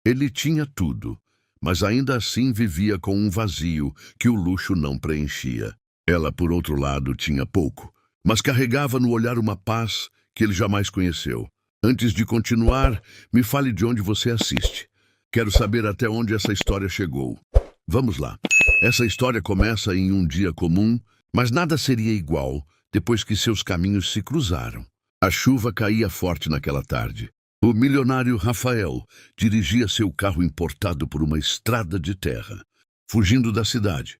Ele tinha tudo, mas ainda assim vivia com um vazio que o luxo não preenchia. Ela, por outro lado, tinha pouco, mas carregava no olhar uma paz que ele jamais conheceu. Antes de continuar, me fale de onde você assiste. Quero saber até onde essa história chegou. Vamos lá. Essa história começa em um dia comum, mas nada seria igual depois que seus caminhos se cruzaram. A chuva caía forte naquela tarde. O milionário Rafael dirigia seu carro importado por uma estrada de terra, fugindo da cidade,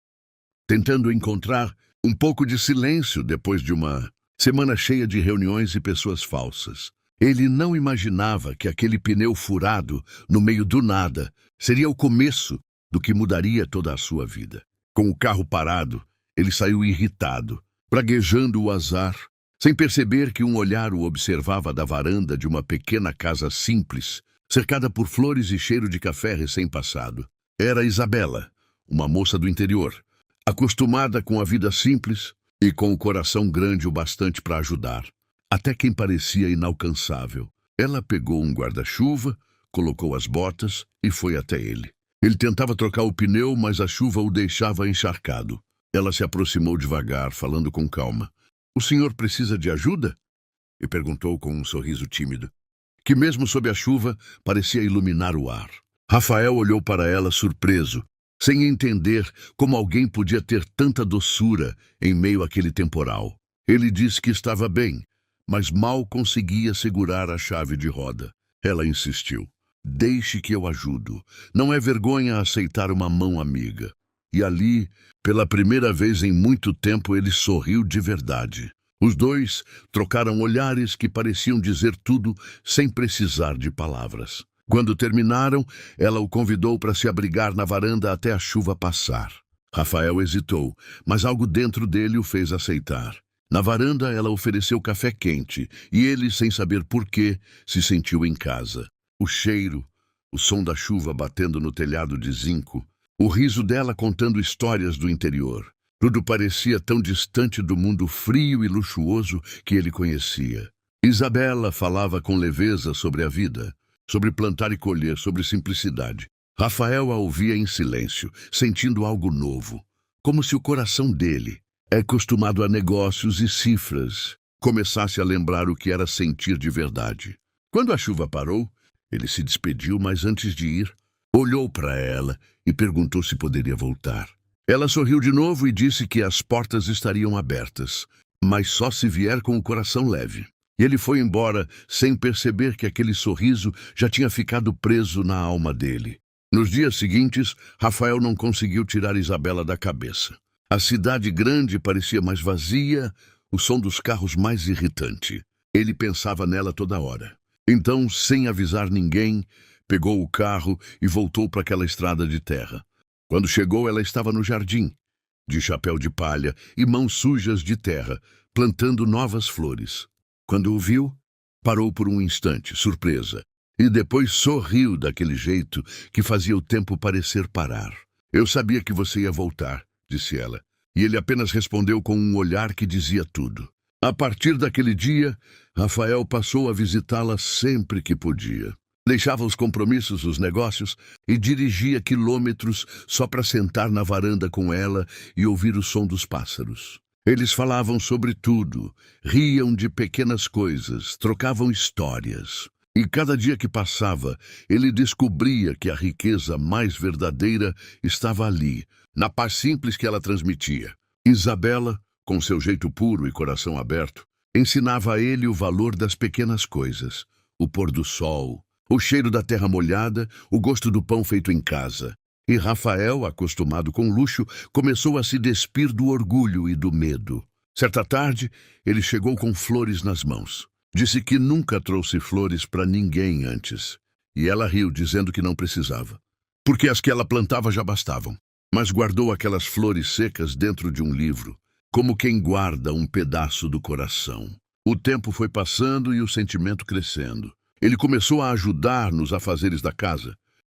tentando encontrar um pouco de silêncio depois de uma semana cheia de reuniões e pessoas falsas. Ele não imaginava que aquele pneu furado, no meio do nada, seria o começo do que mudaria toda a sua vida. Com o carro parado, ele saiu irritado, praguejando o azar, sem perceber que um olhar o observava da varanda de uma pequena casa simples, cercada por flores e cheiro de café recém-passado. Era Isabela, uma moça do interior, acostumada com a vida simples e com o coração grande o bastante para ajudar, até quem parecia inalcançável. Ela pegou um guarda-chuva, colocou as botas e foi até ele. Ele tentava trocar o pneu, mas a chuva o deixava encharcado. Ela se aproximou devagar, falando com calma. "O senhor precisa de ajuda?" E perguntou com um sorriso tímido, que mesmo sob a chuva parecia iluminar o ar. Rafael olhou para ela surpreso, sem entender como alguém podia ter tanta doçura em meio àquele temporal. Ele disse que estava bem, mas mal conseguia segurar a chave de roda. Ela insistiu. "Deixe que eu ajudo. Não é vergonha aceitar uma mão amiga." E ali, pela primeira vez em muito tempo, ele sorriu de verdade. Os dois trocaram olhares que pareciam dizer tudo sem precisar de palavras. Quando terminaram, ela o convidou para se abrigar na varanda até a chuva passar. Rafael hesitou, mas algo dentro dele o fez aceitar. Na varanda, ela ofereceu café quente, e ele, sem saber porquê, se sentiu em casa. O cheiro, o som da chuva batendo no telhado de zinco, o riso dela contando histórias do interior. Tudo parecia tão distante do mundo frio e luxuoso que ele conhecia. Isabela falava com leveza sobre a vida, sobre plantar e colher, sobre simplicidade. Rafael a ouvia em silêncio, sentindo algo novo, como se o coração dele, acostumado a negócios e cifras, começasse a lembrar o que era sentir de verdade. Quando a chuva parou, ele se despediu, mas antes de ir, olhou para ela e perguntou se poderia voltar. Ela sorriu de novo e disse que as portas estariam abertas, mas só se vier com o coração leve. E ele foi embora sem perceber que aquele sorriso já tinha ficado preso na alma dele. Nos dias seguintes, Rafael não conseguiu tirar Isabela da cabeça. A cidade grande parecia mais vazia, o som dos carros mais irritante. Ele pensava nela toda hora. Então, sem avisar ninguém, pegou o carro e voltou para aquela estrada de terra. Quando chegou, ela estava no jardim, de chapéu de palha e mãos sujas de terra, plantando novas flores. Quando o viu, parou por um instante, surpresa, e depois sorriu daquele jeito que fazia o tempo parecer parar. "Eu sabia que você ia voltar", disse ela, e ele apenas respondeu com um olhar que dizia tudo. A partir daquele dia, Rafael passou a visitá-la sempre que podia. Deixava os compromissos, os negócios, e dirigia quilômetros só para sentar na varanda com ela e ouvir o som dos pássaros. Eles falavam sobre tudo, riam de pequenas coisas, trocavam histórias. E cada dia que passava, ele descobria que a riqueza mais verdadeira estava ali, na paz simples que ela transmitia. Isabela, com seu jeito puro e coração aberto, ensinava a ele o valor das pequenas coisas, o pôr do sol, o cheiro da terra molhada, o gosto do pão feito em casa. E Rafael, acostumado com luxo, começou a se despir do orgulho e do medo. Certa tarde, ele chegou com flores nas mãos. Disse que nunca trouxe flores para ninguém antes. E ela riu, dizendo que não precisava, porque as que ela plantava já bastavam. Mas guardou aquelas flores secas dentro de um livro, como quem guarda um pedaço do coração. O tempo foi passando e o sentimento crescendo. Ele começou a ajudar nos afazeres da casa.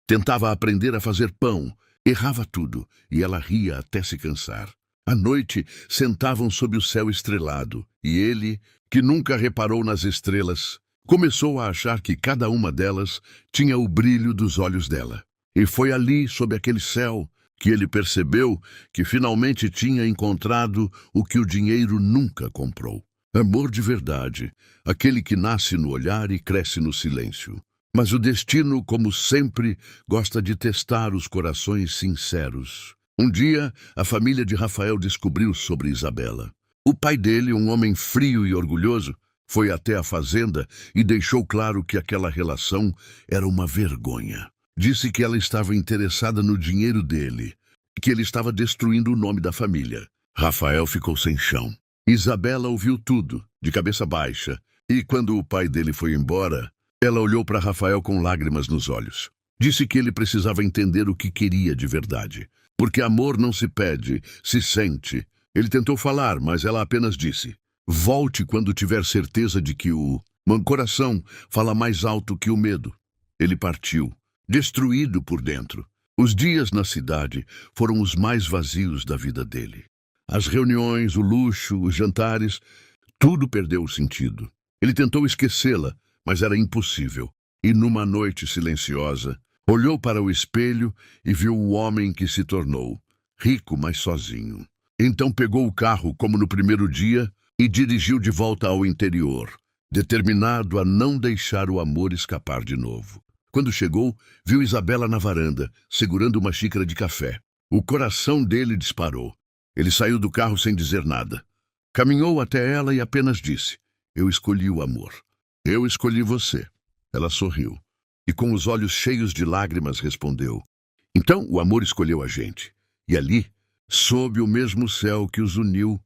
Tentava aprender a fazer pão, errava tudo, e ela ria até se cansar. À noite, sentavam sob o céu estrelado, e ele, que nunca reparou nas estrelas, Começou a achar que cada uma delas tinha o brilho dos olhos dela. E foi ali, sob aquele céu, que ele percebeu que finalmente tinha encontrado o que o dinheiro nunca comprou. Amor de verdade, aquele que nasce no olhar e cresce no silêncio. Mas o destino, como sempre, gosta de testar os corações sinceros. Um dia, a família de Rafael descobriu sobre Isabela. O pai dele, um homem frio e orgulhoso, foi até a fazenda e deixou claro que aquela relação era uma vergonha. Disse que ela estava interessada no dinheiro dele e que ele estava destruindo o nome da família. Rafael ficou sem chão. Isabela ouviu tudo, de cabeça baixa, e quando o pai dele foi embora, ela olhou para Rafael com lágrimas nos olhos. Disse que ele precisava entender o que queria de verdade. Porque amor não se pede, se sente. Ele tentou falar, mas ela apenas disse: volte quando tiver certeza de que o coração fala mais alto que o medo. Ele partiu, destruído por dentro. Os dias na cidade foram os mais vazios da vida dele. As reuniões, o luxo, os jantares, tudo perdeu o sentido. Ele tentou esquecê-la, mas era impossível. E numa noite silenciosa, olhou para o espelho e viu o homem que se tornou, rico, mas sozinho. Então pegou o carro, como no primeiro dia, e dirigiu de volta ao interior, determinado a não deixar o amor escapar de novo. Quando chegou, viu Isabela na varanda, segurando uma xícara de café. O coração dele disparou. Ele saiu do carro sem dizer nada. Caminhou até ela e apenas disse: eu escolhi o amor. Eu escolhi você. Ela sorriu e, com os olhos cheios de lágrimas, respondeu: então o amor escolheu a gente. E ali, sob o mesmo céu que os uniu,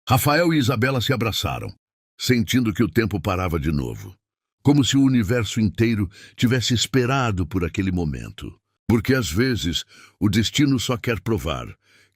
Rafael e Isabela se abraçaram, sentindo que o tempo parava de novo, como se o universo inteiro tivesse esperado por aquele momento. Porque às vezes o destino só quer provar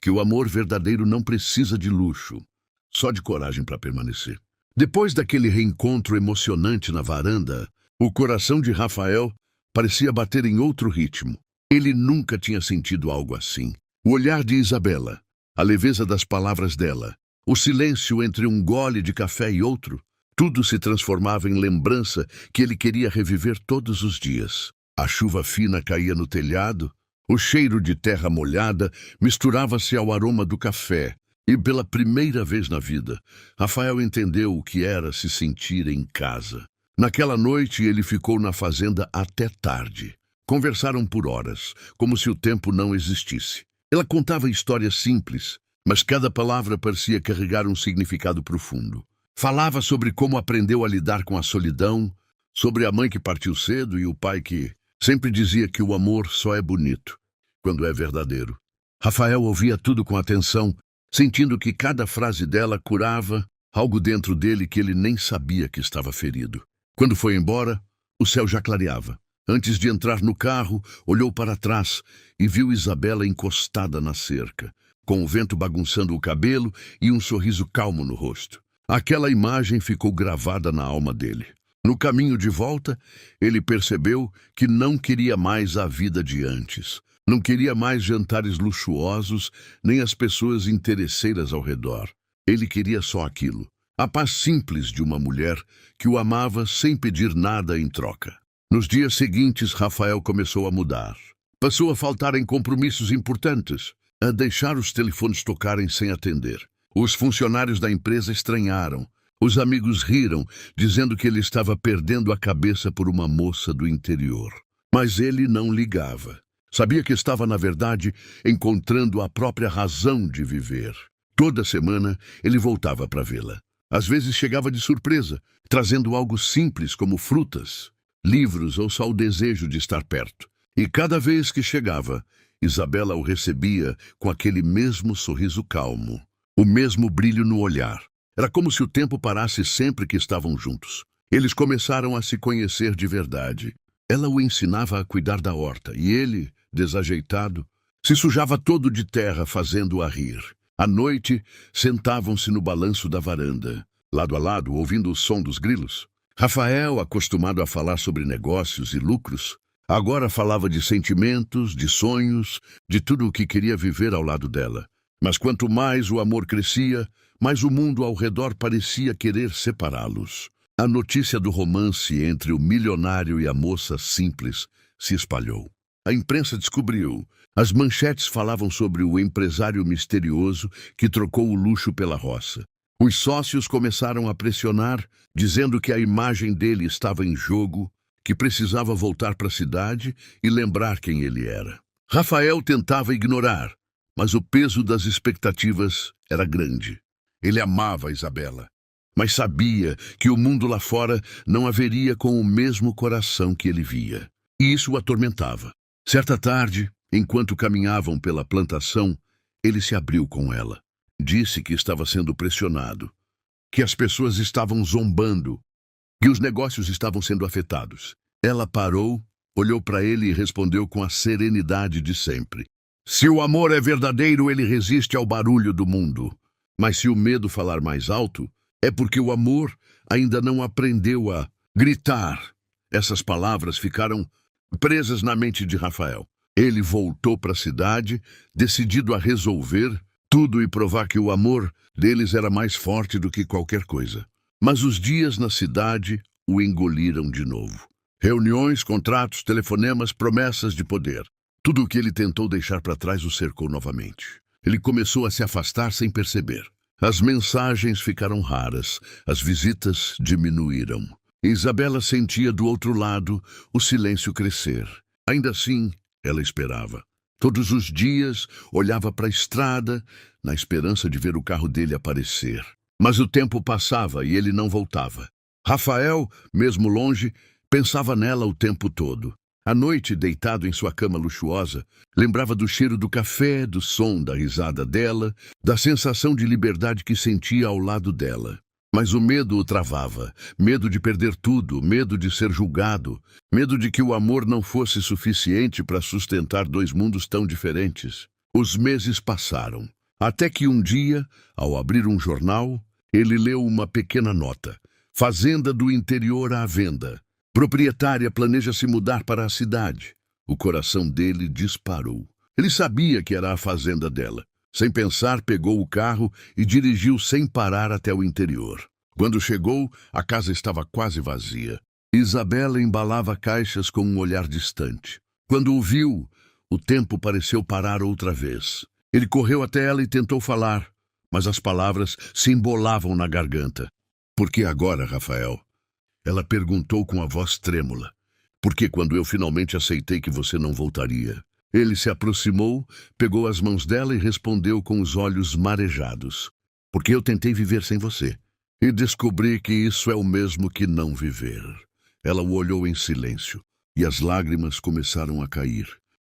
que o amor verdadeiro não precisa de luxo, só de coragem para permanecer. Depois daquele reencontro emocionante na varanda, o coração de Rafael parecia bater em outro ritmo. Ele nunca tinha sentido algo assim. O olhar de Isabela, a leveza das palavras dela, o silêncio entre um gole de café e outro, tudo se transformava em lembrança que ele queria reviver todos os dias. A chuva fina caía no telhado, o cheiro de terra molhada misturava-se ao aroma do café, e pela primeira vez na vida, Rafael entendeu o que era se sentir em casa. Naquela noite ele ficou na fazenda até tarde. Conversaram por horas, como se o tempo não existisse. Ela contava histórias simples, mas cada palavra parecia carregar um significado profundo. Falava sobre como aprendeu a lidar com a solidão, sobre a mãe que partiu cedo e o pai que sempre dizia que o amor só é bonito quando é verdadeiro. Rafael ouvia tudo com atenção, sentindo que cada frase dela curava algo dentro dele que ele nem sabia que estava ferido. Quando foi embora, o céu já clareava. Antes de entrar no carro, olhou para trás e viu Isabela encostada na cerca, com o vento bagunçando o cabelo e um sorriso calmo no rosto. Aquela imagem ficou gravada na alma dele. No caminho de volta, ele percebeu que não queria mais a vida de antes. Não queria mais jantares luxuosos, nem as pessoas interesseiras ao redor. Ele queria só aquilo: a paz simples de uma mulher que o amava sem pedir nada em troca. Nos dias seguintes, Rafael começou a mudar. Passou a faltar em compromissos importantes, a deixar os telefones tocarem sem atender. Os funcionários da empresa estranharam. Os amigos riram, dizendo que ele estava perdendo a cabeça por uma moça do interior. Mas ele não ligava. Sabia que estava, na verdade, encontrando a própria razão de viver. Toda semana, ele voltava para vê-la. Às vezes chegava de surpresa, trazendo algo simples como frutas, livros ou só o desejo de estar perto. E cada vez que chegava, Isabela o recebia com aquele mesmo sorriso calmo, o mesmo brilho no olhar. Era como se o tempo parasse sempre que estavam juntos. Eles começaram a se conhecer de verdade. Ela o ensinava a cuidar da horta e ele, desajeitado, se sujava todo de terra fazendo-a rir. À noite, sentavam-se no balanço da varanda, lado a lado, ouvindo o som dos grilos. Rafael, acostumado a falar sobre negócios e lucros, agora falava de sentimentos, de sonhos, de tudo o que queria viver ao lado dela. Mas quanto mais o amor crescia, mais o mundo ao redor parecia querer separá-los. A notícia do romance entre o milionário e a moça simples se espalhou. A imprensa descobriu. As manchetes falavam sobre o empresário misterioso que trocou o luxo pela roça. Os sócios começaram a pressionar, dizendo que a imagem dele estava em jogo, que precisava voltar para a cidade e lembrar quem ele era. Rafael tentava ignorar, mas o peso das expectativas era grande. Ele amava Isabela, mas sabia que o mundo lá fora não haveria com o mesmo coração que ele via. E isso o atormentava. Certa tarde, enquanto caminhavam pela plantação, ele se abriu com ela. Disse que estava sendo pressionado, que as pessoas estavam zombando, que os negócios estavam sendo afetados. Ela parou, olhou para ele e respondeu com a serenidade de sempre. Se o amor é verdadeiro, ele resiste ao barulho do mundo. Mas se o medo falar mais alto, é porque o amor ainda não aprendeu a gritar. Essas palavras ficaram presas na mente de Rafael. Ele voltou para a cidade, decidido a resolver tudo e provar que o amor deles era mais forte do que qualquer coisa. Mas os dias na cidade o engoliram de novo. Reuniões, contratos, telefonemas, promessas de poder. Tudo o que ele tentou deixar para trás o cercou novamente. Ele começou a se afastar sem perceber. As mensagens ficaram raras, as visitas diminuíram. Isabela sentia do outro lado o silêncio crescer. Ainda assim, ela esperava. Todos os dias olhava para a estrada, na esperança de ver o carro dele aparecer. Mas o tempo passava e ele não voltava. Rafael, mesmo longe, pensava nela o tempo todo. À noite, deitado em sua cama luxuosa, lembrava do cheiro do café, do som da risada dela, da sensação de liberdade que sentia ao lado dela. Mas o medo o travava, medo de perder tudo, medo de ser julgado, medo de que o amor não fosse suficiente para sustentar dois mundos tão diferentes. Os meses passaram, até que um dia, ao abrir um jornal, ele leu uma pequena nota. Fazenda do interior à venda. Proprietária planeja se mudar para a cidade. O coração dele disparou. Ele sabia que era a fazenda dela. Sem pensar, pegou o carro e dirigiu sem parar até o interior. Quando chegou, a casa estava quase vazia. Isabela embalava caixas com um olhar distante. Quando o viu, o tempo pareceu parar outra vez. Ele correu até ela e tentou falar, mas as palavras se embolavam na garganta. Por que agora, Rafael? Ela perguntou com a voz trêmula. Por que quando eu finalmente aceitei que você não voltaria? Ele se aproximou, pegou as mãos dela e respondeu com os olhos marejados. Porque eu tentei viver sem você. E descobri que isso é o mesmo que não viver. Ela o olhou em silêncio, e as lágrimas começaram a cair.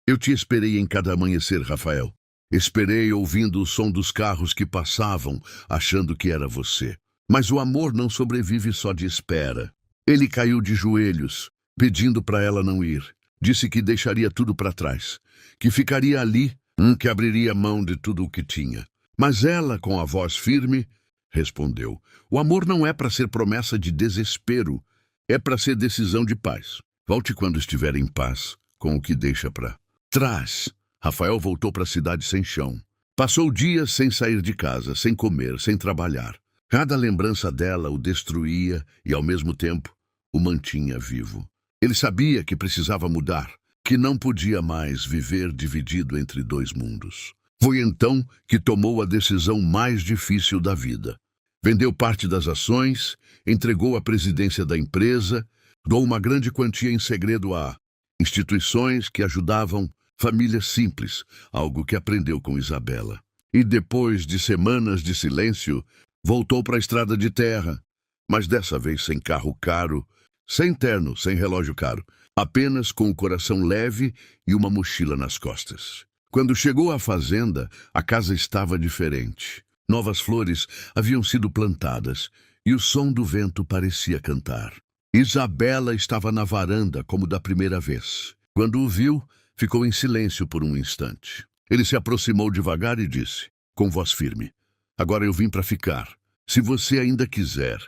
Eu te esperei em cada amanhecer, Rafael. Esperei ouvindo o som dos carros que passavam, achando que era você. Mas o amor não sobrevive só de espera. Ele caiu de joelhos, pedindo para ela não ir. Disse que deixaria tudo para trás, que ficaria ali, que abriria mão de tudo o que tinha. Mas ela, com a voz firme, respondeu: o amor não é para ser promessa de desespero, é para ser decisão de paz. Volte quando estiver em paz, com o que deixa para trás. Rafael voltou para a cidade sem chão. Passou dias sem sair de casa, sem comer, sem trabalhar. Cada lembrança dela o destruía e, ao mesmo tempo, o mantinha vivo. Ele sabia que precisava mudar, que não podia mais viver dividido entre dois mundos. Foi então que tomou a decisão mais difícil da vida. Vendeu parte das ações, entregou a presidência da empresa, doou uma grande quantia em segredo a instituições que ajudavam famílias simples, algo que aprendeu com Isabela. E depois de semanas de silêncio, voltou para a estrada de terra, mas dessa vez sem carro caro, sem terno, sem relógio caro, apenas com o coração leve e uma mochila nas costas. Quando chegou à fazenda, a casa estava diferente. Novas flores haviam sido plantadas e o som do vento parecia cantar. Isabela estava na varanda como da primeira vez. Quando o viu, ficou em silêncio por um instante. Ele se aproximou devagar e disse, com voz firme: agora eu vim para ficar. Se você ainda quiser.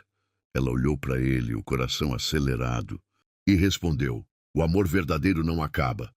Ela olhou para ele, o coração acelerado, e respondeu: o amor verdadeiro não acaba.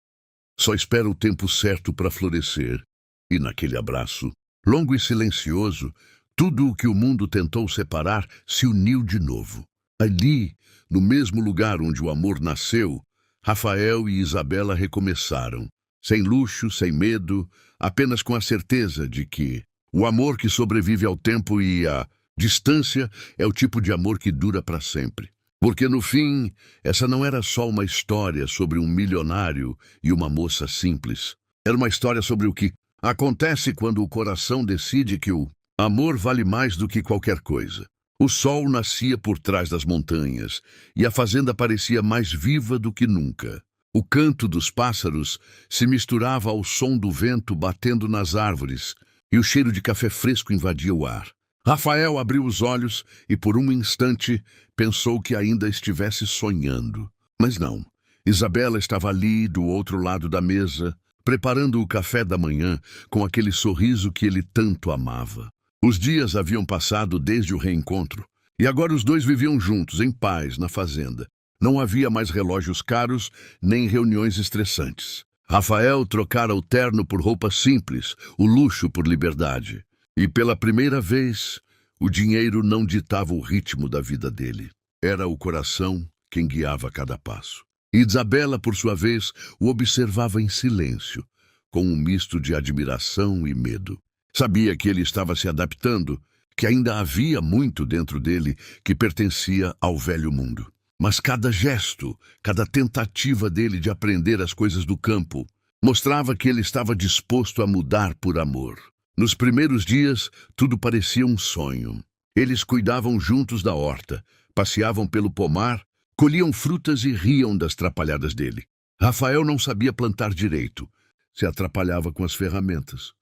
Só espera o tempo certo para florescer. E naquele abraço, longo e silencioso, tudo o que o mundo tentou separar se uniu de novo. Ali, no mesmo lugar onde o amor nasceu, Rafael e Isabela recomeçaram, sem luxo, sem medo, apenas com a certeza de que o amor que sobrevive ao tempo e à distância é o tipo de amor que dura para sempre. Porque no fim, essa não era só uma história sobre um milionário e uma moça simples. Era uma história sobre o que acontece quando o coração decide que o amor vale mais do que qualquer coisa. O sol nascia por trás das montanhas e a fazenda parecia mais viva do que nunca. O canto dos pássaros se misturava ao som do vento batendo nas árvores e o cheiro de café fresco invadia o ar. Rafael abriu os olhos e por um instante pensou que ainda estivesse sonhando. Mas não. Isabela estava ali, do outro lado da mesa, preparando o café da manhã com aquele sorriso que ele tanto amava. Os dias haviam passado desde o reencontro, e agora os dois viviam juntos, em paz, na fazenda. Não havia mais relógios caros, nem reuniões estressantes. Rafael trocara o terno por roupas simples, o luxo por liberdade. E pela primeira vez, o dinheiro não ditava o ritmo da vida dele. Era o coração quem guiava cada passo. E Isabela, por sua vez, o observava em silêncio, com um misto de admiração e medo. Sabia que ele estava se adaptando, que ainda havia muito dentro dele que pertencia ao velho mundo. Mas cada gesto, cada tentativa dele de aprender as coisas do campo, mostrava que ele estava disposto a mudar por amor. Nos primeiros dias, tudo parecia um sonho. Eles cuidavam juntos da horta, passeavam pelo pomar, colhiam frutas e riam das trapalhadas dele. Rafael não sabia plantar direito, se atrapalhava com as ferramentas.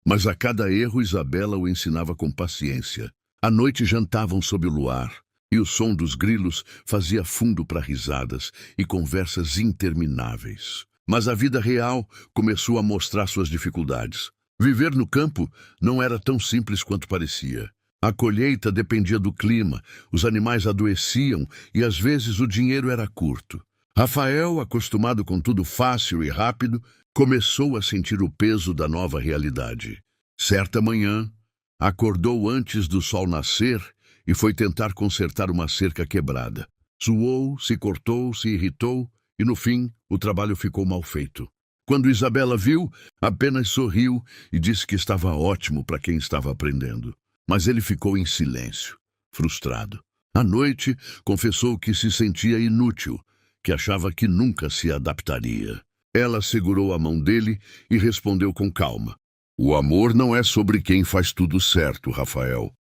Mas a cada erro, Isabela o ensinava com paciência. À noite jantavam sob o luar, e o som dos grilos fazia fundo para risadas e conversas intermináveis. Mas a vida real começou a mostrar suas dificuldades. Viver no campo não era tão simples quanto parecia. A colheita dependia do clima, os animais adoeciam e às vezes o dinheiro era curto. Rafael, acostumado com tudo fácil e rápido, começou a sentir o peso da nova realidade. Certa manhã, acordou antes do sol nascer e foi tentar consertar uma cerca quebrada. Suou, se cortou, se irritou e, no fim, o trabalho ficou mal feito. Quando Isabela viu, apenas sorriu e disse que estava ótimo para quem estava aprendendo. Mas ele ficou em silêncio, frustrado. À noite, confessou que se sentia inútil, que achava que nunca se adaptaria. Ela segurou a mão dele e respondeu com calma. O amor não é sobre quem faz tudo certo, Rafael.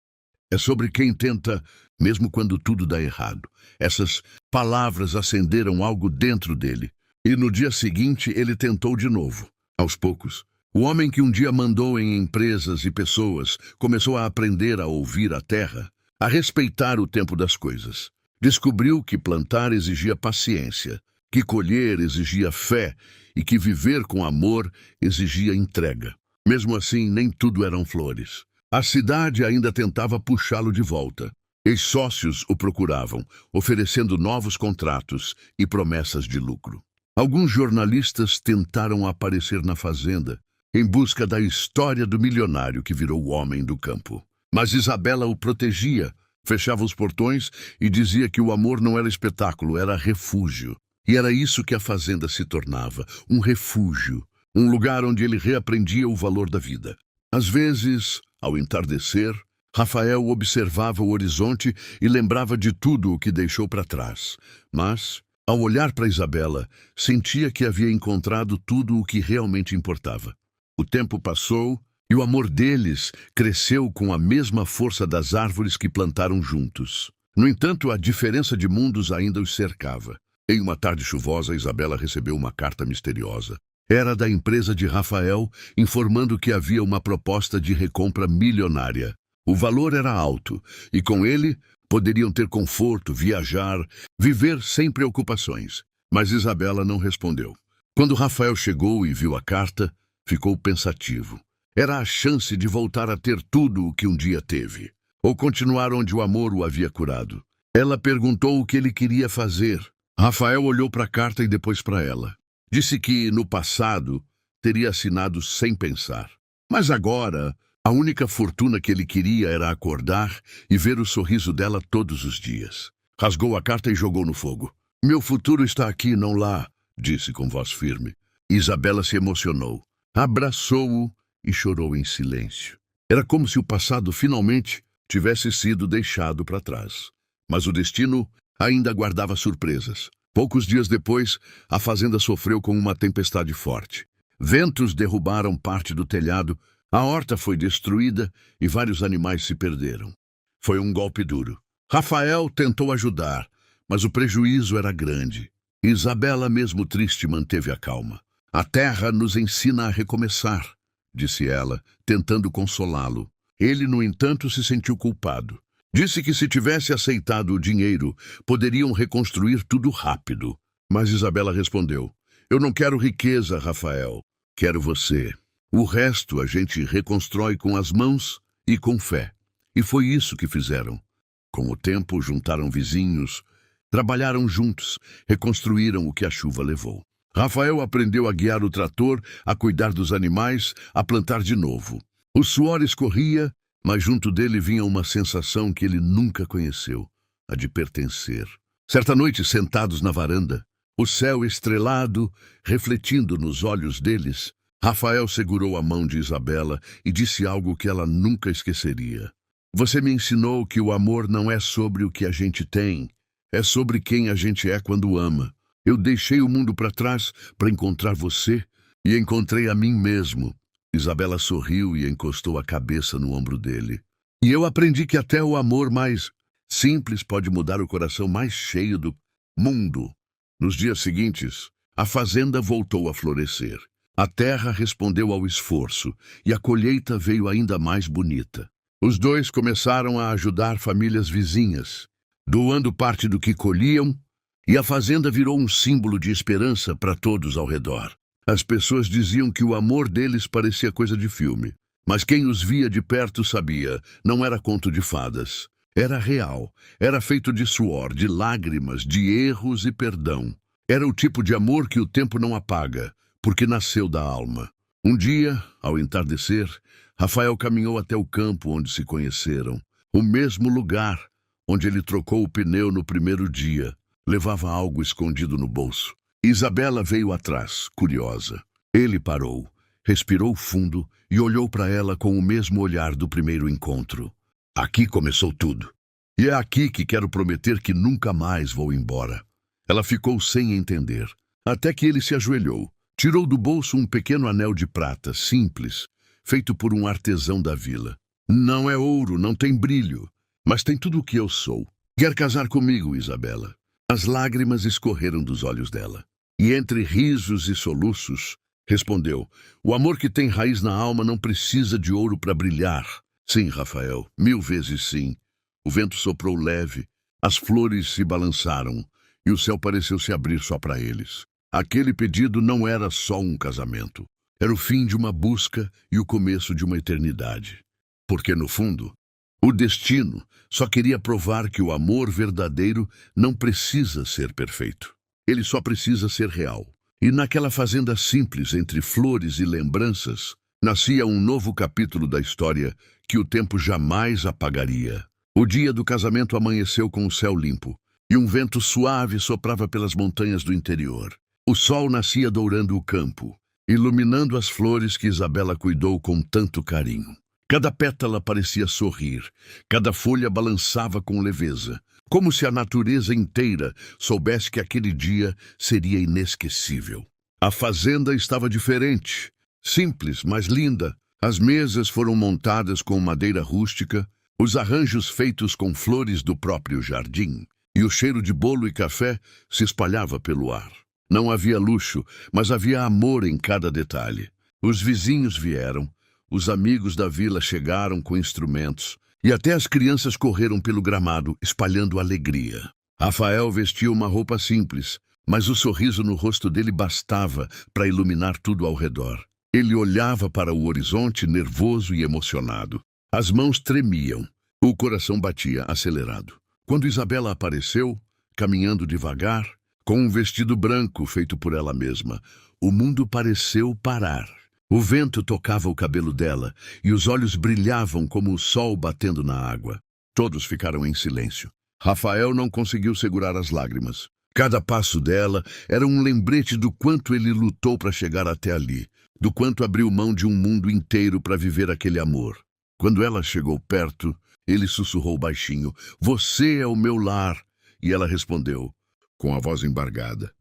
É sobre quem tenta, mesmo quando tudo dá errado. Essas palavras acenderam algo dentro dele. E no dia seguinte ele tentou de novo. Aos poucos, o homem que um dia mandou em empresas e pessoas começou a aprender a ouvir a terra, a respeitar o tempo das coisas. Descobriu que plantar exigia paciência, que colher exigia fé e que viver com amor exigia entrega. Mesmo assim, nem tudo eram flores. A cidade ainda tentava puxá-lo de volta. Ex-sócios o procuravam, oferecendo novos contratos e promessas de lucro. Alguns jornalistas tentaram aparecer na fazenda, em busca da história do milionário que virou o homem do campo. Mas Isabela o protegia, fechava os portões e dizia que o amor não era espetáculo, era refúgio. E era isso que a fazenda se tornava, um refúgio, um lugar onde ele reaprendia o valor da vida. Às vezes, ao entardecer, Rafael observava o horizonte e lembrava de tudo o que deixou para trás. Mas, ao olhar para Isabela, sentia que havia encontrado tudo o que realmente importava. O tempo passou e o amor deles cresceu com a mesma força das árvores que plantaram juntos. No entanto, a diferença de mundos ainda os cercava. Em uma tarde chuvosa, Isabela recebeu uma carta misteriosa. Era da empresa de Rafael, informando que havia uma proposta de recompra milionária. O valor era alto, e com ele poderiam ter conforto, viajar, viver sem preocupações. Mas Isabela não respondeu. Quando Rafael chegou e viu a carta, ficou pensativo. Era a chance de voltar a ter tudo o que um dia teve, ou continuar onde o amor o havia curado. Ela perguntou o que ele queria fazer. Rafael olhou para a carta e depois para ela. Disse que, no passado, teria assinado sem pensar. Mas agora, a única fortuna que ele queria era acordar e ver o sorriso dela todos os dias. Rasgou a carta e jogou no fogo. Meu futuro está aqui, não lá, disse com voz firme. Isabela se emocionou, abraçou-o e chorou em silêncio. Era como se o passado finalmente tivesse sido deixado para trás. Mas o destino ainda guardava surpresas. Poucos dias depois, a fazenda sofreu com uma tempestade forte. Ventos derrubaram parte do telhado, a horta foi destruída e vários animais se perderam. Foi um golpe duro. Rafael tentou ajudar, mas o prejuízo era grande. Isabela, mesmo triste, manteve a calma. A terra nos ensina a recomeçar, disse ela, tentando consolá-lo. Ele, no entanto, se sentiu culpado. Disse que se tivesse aceitado o dinheiro, poderiam reconstruir tudo rápido. Mas Isabela respondeu: eu não quero riqueza, Rafael. Quero você. O resto a gente reconstrói com as mãos e com fé. E foi isso que fizeram. Com o tempo, juntaram vizinhos, trabalharam juntos, reconstruíram o que a chuva levou. Rafael aprendeu a guiar o trator, a cuidar dos animais, a plantar de novo. O suor escorria, mas junto dele vinha uma sensação que ele nunca conheceu, a de pertencer. Certa noite, sentados na varanda, o céu estrelado refletindo nos olhos deles, Rafael segurou a mão de Isabela e disse algo que ela nunca esqueceria. Você me ensinou que o amor não é sobre o que a gente tem, é sobre quem a gente é quando ama. Eu deixei o mundo para trás para encontrar você e encontrei a mim mesmo. Isabela sorriu e encostou a cabeça no ombro dele. E eu aprendi que até o amor mais simples pode mudar o coração mais cheio do mundo. Nos dias seguintes, a fazenda voltou a florescer. A terra respondeu ao esforço e a colheita veio ainda mais bonita. Os dois começaram a ajudar famílias vizinhas, doando parte do que colhiam, e a fazenda virou um símbolo de esperança para todos ao redor. As pessoas diziam que o amor deles parecia coisa de filme, mas quem os via de perto sabia, não era conto de fadas. Era real, era feito de suor, de lágrimas, de erros e perdão. Era o tipo de amor que o tempo não apaga, porque nasceu da alma. Um dia, ao entardecer, Rafael caminhou até o campo onde se conheceram, o mesmo lugar onde ele trocou o pneu no primeiro dia. Levava algo escondido no bolso. Isabela veio atrás, curiosa. Ele parou, respirou fundo e olhou para ela com o mesmo olhar do primeiro encontro. Aqui começou tudo. E é aqui que quero prometer que nunca mais vou embora. Ela ficou sem entender, até que ele se ajoelhou. Tirou do bolso um pequeno anel de prata, simples, feito por um artesão da vila. Não é ouro, não tem brilho, mas tem tudo o que eu sou. Quer casar comigo, Isabela? As lágrimas escorreram dos olhos dela. E entre risos e soluços, respondeu: o amor que tem raiz na alma não precisa de ouro para brilhar. Sim, Rafael, 1000 vezes sim. O vento soprou leve, as flores se balançaram, e o céu pareceu se abrir só para eles. Aquele pedido não era só um casamento. Era o fim de uma busca e o começo de uma eternidade. Porque, no fundo, o destino só queria provar que o amor verdadeiro não precisa ser perfeito. Ele só precisa ser real. E naquela fazenda simples, entre flores e lembranças, nascia um novo capítulo da história que o tempo jamais apagaria. O dia do casamento amanheceu com o céu limpo, e um vento suave soprava pelas montanhas do interior. O sol nascia dourando o campo, iluminando as flores que Isabela cuidou com tanto carinho. Cada pétala parecia sorrir, cada folha balançava com leveza, como se a natureza inteira soubesse que aquele dia seria inesquecível. A fazenda estava diferente, simples, mas linda. As mesas foram montadas com madeira rústica, os arranjos feitos com flores do próprio jardim, e o cheiro de bolo e café se espalhava pelo ar. Não havia luxo, mas havia amor em cada detalhe. Os vizinhos vieram, os amigos da vila chegaram com instrumentos, e até as crianças correram pelo gramado, espalhando alegria. Rafael vestia uma roupa simples, mas o sorriso no rosto dele bastava para iluminar tudo ao redor. Ele olhava para o horizonte, nervoso e emocionado. As mãos tremiam, o coração batia acelerado. Quando Isabela apareceu, caminhando devagar, com um vestido branco feito por ela mesma, o mundo pareceu parar. O vento tocava o cabelo dela e os olhos brilhavam como o sol batendo na água. Todos ficaram em silêncio. Rafael não conseguiu segurar as lágrimas. Cada passo dela era um lembrete do quanto ele lutou para chegar até ali, do quanto abriu mão de um mundo inteiro para viver aquele amor. Quando ela chegou perto, ele sussurrou baixinho: "Você é o meu lar." E ela respondeu, com a voz embargada: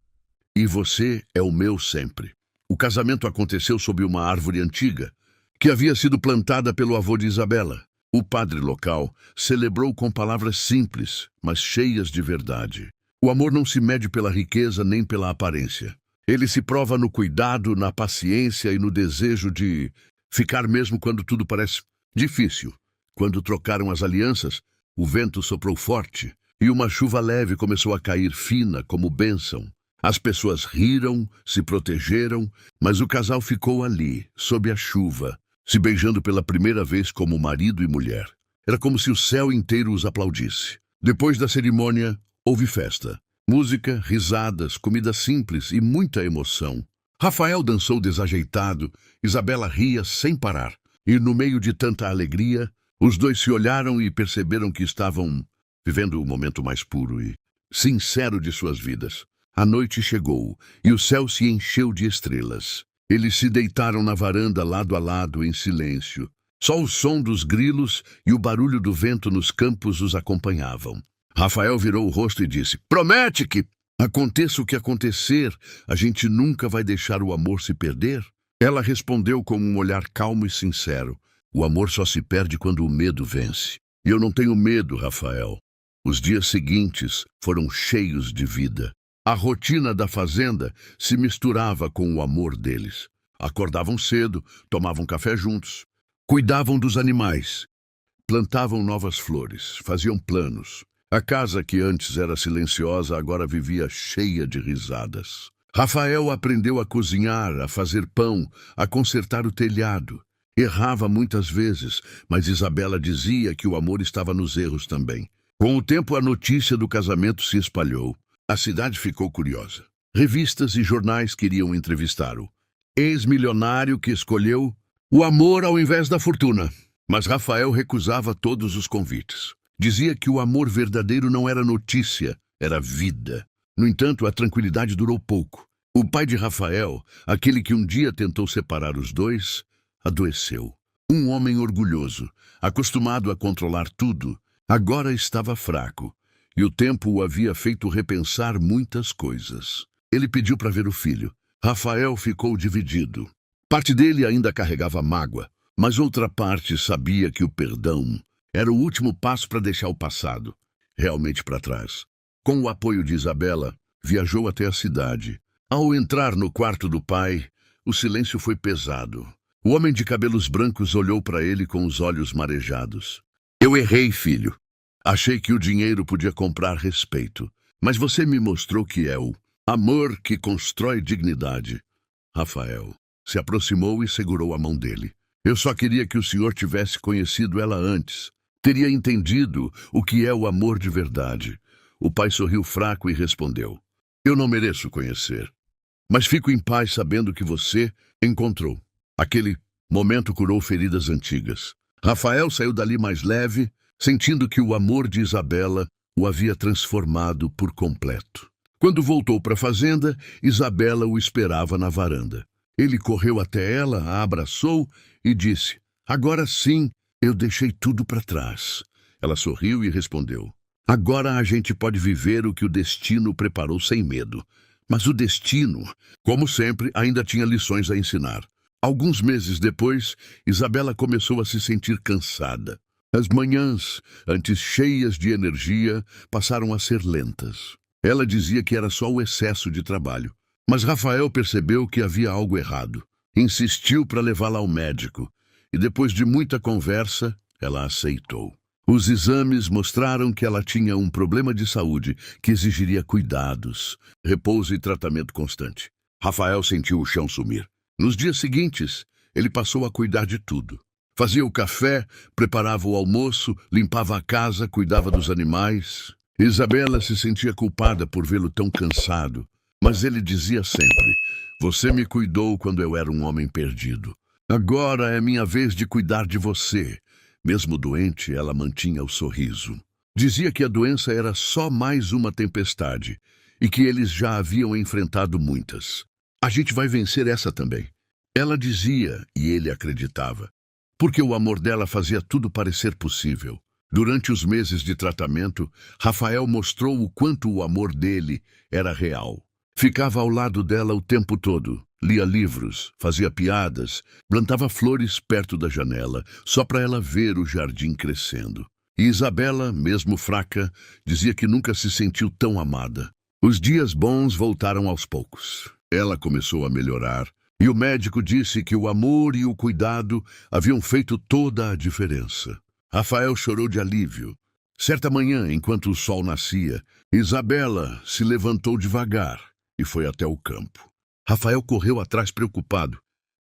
"E você é o meu sempre." O casamento aconteceu sob uma árvore antiga, que havia sido plantada pelo avô de Isabela. O padre local celebrou com palavras simples, mas cheias de verdade. O amor não se mede pela riqueza nem pela aparência. Ele se prova no cuidado, na paciência e no desejo de ficar mesmo quando tudo parece difícil. Quando trocaram as alianças, o vento soprou forte e uma chuva leve começou a cair fina como bênção. As pessoas riram, se protegeram, mas o casal ficou ali, sob a chuva, se beijando pela primeira vez como marido e mulher. Era como se o céu inteiro os aplaudisse. Depois da cerimônia, houve festa. Música, risadas, comida simples e muita emoção. Rafael dançou desajeitado, Isabela ria sem parar. E no meio de tanta alegria, os dois se olharam e perceberam que estavam vivendo o momento mais puro e sincero de suas vidas. A noite chegou e o céu se encheu de estrelas. Eles se deitaram na varanda lado a lado em silêncio. Só o som dos grilos e o barulho do vento nos campos os acompanhavam. Rafael virou o rosto e disse: "Promete que, aconteça o que acontecer, a gente nunca vai deixar o amor se perder?" Ela respondeu com um olhar calmo e sincero: "O amor só se perde quando o medo vence." "E eu não tenho medo, Rafael." Os dias seguintes foram cheios de vida. A rotina da fazenda se misturava com o amor deles. Acordavam cedo, tomavam café juntos, cuidavam dos animais, plantavam novas flores, faziam planos. A casa que antes era silenciosa agora vivia cheia de risadas. Rafael aprendeu a cozinhar, a fazer pão, a consertar o telhado. Errava muitas vezes, mas Isabela dizia que o amor estava nos erros também. Com o tempo, a notícia do casamento se espalhou. A cidade ficou curiosa. Revistas e jornais queriam entrevistá-lo. Ex-milionário que escolheu o amor ao invés da fortuna. Mas Rafael recusava todos os convites. Dizia que o amor verdadeiro não era notícia, era vida. No entanto, a tranquilidade durou pouco. O pai de Rafael, aquele que um dia tentou separar os dois, adoeceu. Um homem orgulhoso, acostumado a controlar tudo, agora estava fraco. E o tempo o havia feito repensar muitas coisas. Ele pediu para ver o filho. Rafael ficou dividido. Parte dele ainda carregava mágoa, mas outra parte sabia que o perdão era o último passo para deixar o passado realmente para trás. Com o apoio de Isabela, viajou até a cidade. Ao entrar no quarto do pai, o silêncio foi pesado. O homem de cabelos brancos olhou para ele com os olhos marejados. "Eu errei, filho. Achei que o dinheiro podia comprar respeito, mas você me mostrou que é o amor que constrói dignidade." Rafael se aproximou e segurou a mão dele. "Eu só queria que o senhor tivesse conhecido ela antes. Teria entendido o que é o amor de verdade." O pai sorriu fraco e respondeu: "Eu não mereço conhecer, mas fico em paz sabendo que você encontrou." Aquele momento curou feridas antigas. Rafael saiu dali mais leve, sentindo que o amor de Isabela o havia transformado por completo. Quando voltou para a fazenda, Isabela o esperava na varanda. Ele correu até ela, a abraçou e disse: "Agora sim, eu deixei tudo para trás." Ela sorriu e respondeu: "Agora a gente pode viver o que o destino preparou sem medo." Mas o destino, como sempre, ainda tinha lições a ensinar. Alguns meses depois, Isabela começou a se sentir cansada. As manhãs, antes cheias de energia, passaram a ser lentas. Ela dizia que era só o excesso de trabalho. Mas Rafael percebeu que havia algo errado. Insistiu para levá-la ao médico. E depois de muita conversa, ela aceitou. Os exames mostraram que ela tinha um problema de saúde que exigiria cuidados, repouso e tratamento constante. Rafael sentiu o chão sumir. Nos dias seguintes, ele passou a cuidar de tudo. Fazia o café, preparava o almoço, limpava a casa, cuidava dos animais. Isabela se sentia culpada por vê-lo tão cansado, mas ele dizia sempre: "Você me cuidou quando eu era um homem perdido. Agora é minha vez de cuidar de você." Mesmo doente, ela mantinha o sorriso. Dizia que a doença era só mais uma tempestade e que eles já haviam enfrentado muitas. A gente vai vencer essa também. Ela dizia, e ele acreditava, porque o amor dela fazia tudo parecer possível. Durante os meses de tratamento, Rafael mostrou o quanto o amor dele era real. Ficava ao lado dela o tempo todo, lia livros, fazia piadas, plantava flores perto da janela, só para ela ver o jardim crescendo. E Isabela, mesmo fraca, dizia que nunca se sentiu tão amada. Os dias bons voltaram aos poucos. Ela começou a melhorar, e o médico disse que o amor e o cuidado haviam feito toda a diferença. Rafael chorou de alívio. Certa manhã, enquanto o sol nascia, Isabela se levantou devagar e foi até o campo. Rafael correu atrás preocupado,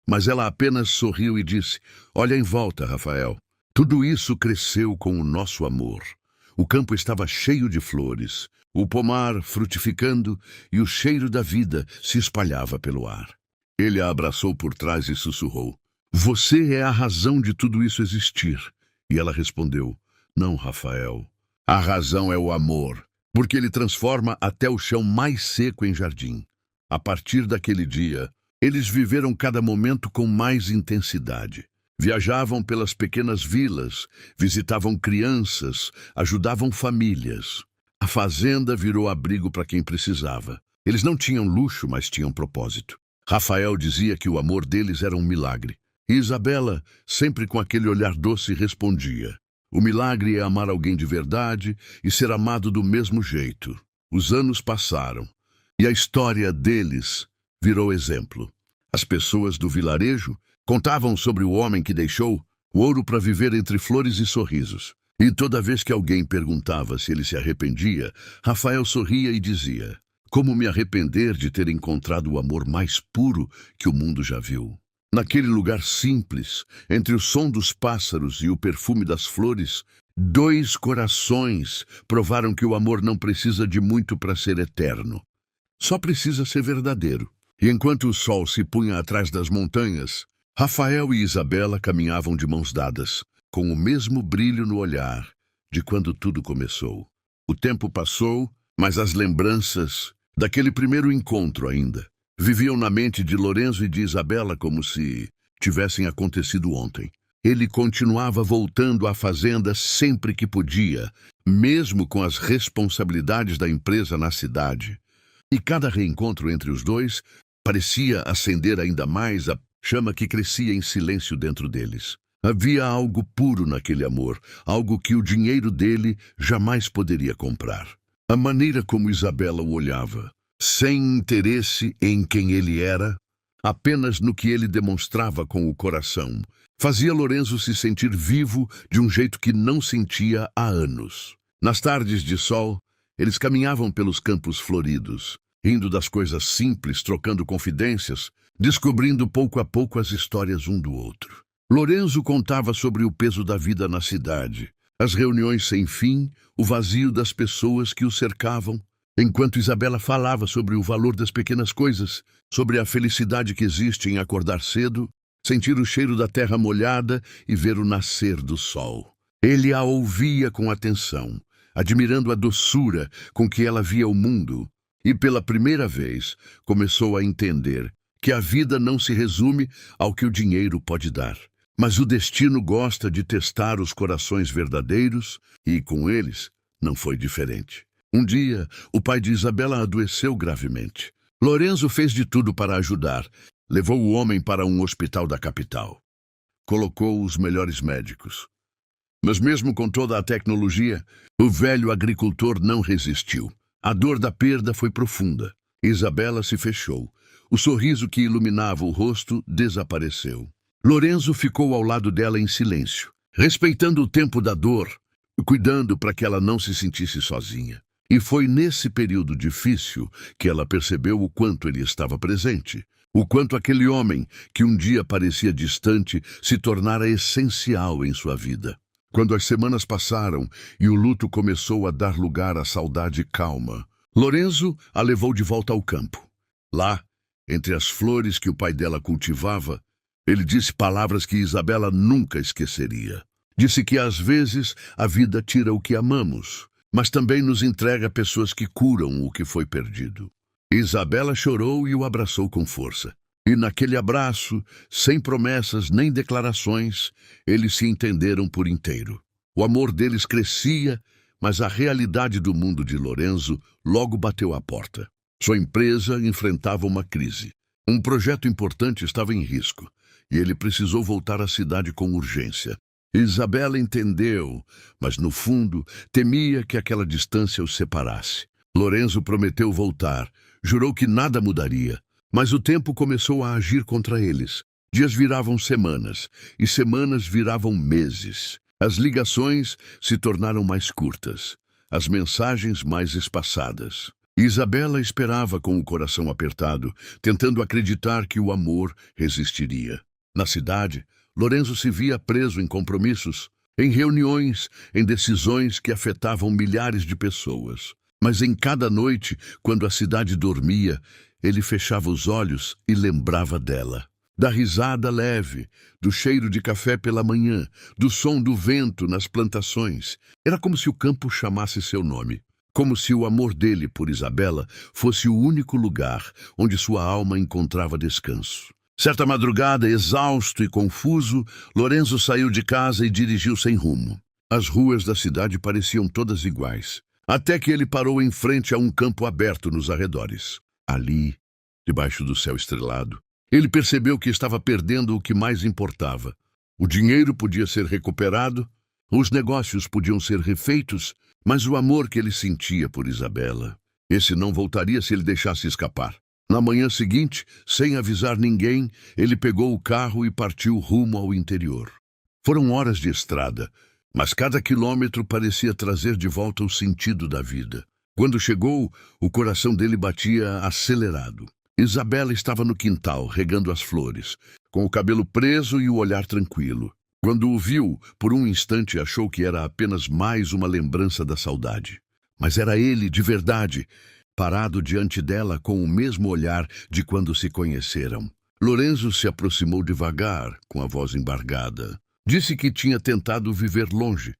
mas ela apenas sorriu e disse: "Olha em volta, Rafael. Tudo isso cresceu com o nosso amor. O campo estava cheio de flores, o pomar frutificando e o cheiro da vida se espalhava pelo ar." Ele a abraçou por trás e sussurrou: "Você é a razão de tudo isso existir." E ela respondeu: "Não, Rafael. A razão é o amor, porque ele transforma até o chão mais seco em jardim." A partir daquele dia, eles viveram cada momento com mais intensidade. Viajavam pelas pequenas vilas, visitavam crianças, ajudavam famílias. A fazenda virou abrigo para quem precisava. Eles não tinham luxo, mas tinham propósito. Rafael dizia que o amor deles era um milagre. E Isabela, sempre com aquele olhar doce, respondia: "O milagre é amar alguém de verdade e ser amado do mesmo jeito." Os anos passaram e a história deles virou exemplo. As pessoas do vilarejo contavam sobre o homem que deixou o ouro para viver entre flores e sorrisos. E toda vez que alguém perguntava se ele se arrependia, Rafael sorria e dizia: "Como me arrepender de ter encontrado o amor mais puro que o mundo já viu?" Naquele lugar simples, entre o som dos pássaros e o perfume das flores, dois corações provaram que o amor não precisa de muito para ser eterno. Só precisa ser verdadeiro. E enquanto o sol se punha atrás das montanhas, Rafael e Isabela caminhavam de mãos dadas, com o mesmo brilho no olhar de quando tudo começou. O tempo passou, mas as lembranças daquele primeiro encontro ainda viviam na mente de Lorenzo e de Isabela como se tivessem acontecido ontem. Ele continuava voltando à fazenda sempre que podia, mesmo com as responsabilidades da empresa na cidade. E cada reencontro entre os dois parecia acender ainda mais a chama que crescia em silêncio dentro deles. Havia algo puro naquele amor, algo que o dinheiro dele jamais poderia comprar. A maneira como Isabela o olhava, sem interesse em quem ele era, apenas no que ele demonstrava com o coração, fazia Lorenzo se sentir vivo de um jeito que não sentia há anos. Nas tardes de sol, eles caminhavam pelos campos floridos, rindo das coisas simples, trocando confidências, descobrindo pouco a pouco as histórias um do outro. Lorenzo contava sobre o peso da vida na cidade, as reuniões sem fim, o vazio das pessoas que o cercavam, enquanto Isabela falava sobre o valor das pequenas coisas, sobre a felicidade que existe em acordar cedo, sentir o cheiro da terra molhada e ver o nascer do sol. Ele a ouvia com atenção, admirando a doçura com que ela via o mundo, e pela primeira vez começou a entender que a vida não se resume ao que o dinheiro pode dar. Mas o destino gosta de testar os corações verdadeiros e, com eles, não foi diferente. Um dia, o pai de Isabela adoeceu gravemente. Lorenzo fez de tudo para ajudar. Levou o homem para um hospital da capital. Colocou os melhores médicos. Mas mesmo com toda a tecnologia, o velho agricultor não resistiu. A dor da perda foi profunda. Isabela se fechou. O sorriso que iluminava o rosto desapareceu. Lorenzo ficou ao lado dela em silêncio, respeitando o tempo da dor, cuidando para que ela não se sentisse sozinha. E foi nesse período difícil que ela percebeu o quanto ele estava presente, o quanto aquele homem, que um dia parecia distante, se tornara essencial em sua vida. Quando as semanas passaram e o luto começou a dar lugar à saudade calma, Lorenzo a levou de volta ao campo. Lá, entre as flores que o pai dela cultivava, ele disse palavras que Isabela nunca esqueceria. Disse que às vezes a vida tira o que amamos, mas também nos entrega pessoas que curam o que foi perdido. Isabela chorou e o abraçou com força. E naquele abraço, sem promessas nem declarações, eles se entenderam por inteiro. O amor deles crescia, mas a realidade do mundo de Lorenzo logo bateu à porta. Sua empresa enfrentava uma crise. Um projeto importante estava em risco, e ele precisou voltar à cidade com urgência. Isabela entendeu, mas no fundo temia que aquela distância os separasse. Lorenzo prometeu voltar, jurou que nada mudaria, mas o tempo começou a agir contra eles. Dias viravam semanas, e semanas viravam meses. As ligações se tornaram mais curtas, as mensagens mais espaçadas. Isabela esperava com o coração apertado, tentando acreditar que o amor resistiria. Na cidade, Lorenzo se via preso em compromissos, em reuniões, em decisões que afetavam milhares de pessoas. Mas em cada noite, quando a cidade dormia, ele fechava os olhos e lembrava dela. Da risada leve, do cheiro de café pela manhã, do som do vento nas plantações. Era como se o campo chamasse seu nome. Como se o amor dele por Isabela fosse o único lugar onde sua alma encontrava descanso. Certa madrugada, exausto e confuso, Lorenzo saiu de casa e dirigiu sem rumo. As ruas da cidade pareciam todas iguais, até que ele parou em frente a um campo aberto nos arredores. Ali, debaixo do céu estrelado, ele percebeu que estava perdendo o que mais importava. O dinheiro podia ser recuperado, os negócios podiam ser refeitos, mas o amor que ele sentia por Isabela, esse não voltaria se ele deixasse escapar. Na manhã seguinte, sem avisar ninguém, ele pegou o carro e partiu rumo ao interior. Foram horas de estrada, mas cada quilômetro parecia trazer de volta o sentido da vida. Quando chegou, o coração dele batia acelerado. Isabela estava no quintal, regando as flores, com o cabelo preso e o olhar tranquilo. Quando o viu, por um instante achou que era apenas mais uma lembrança da saudade. Mas era ele, de verdade, parado diante dela com o mesmo olhar de quando se conheceram. Lorenzo se aproximou devagar, com a voz embargada. Disse que tinha tentado viver longe,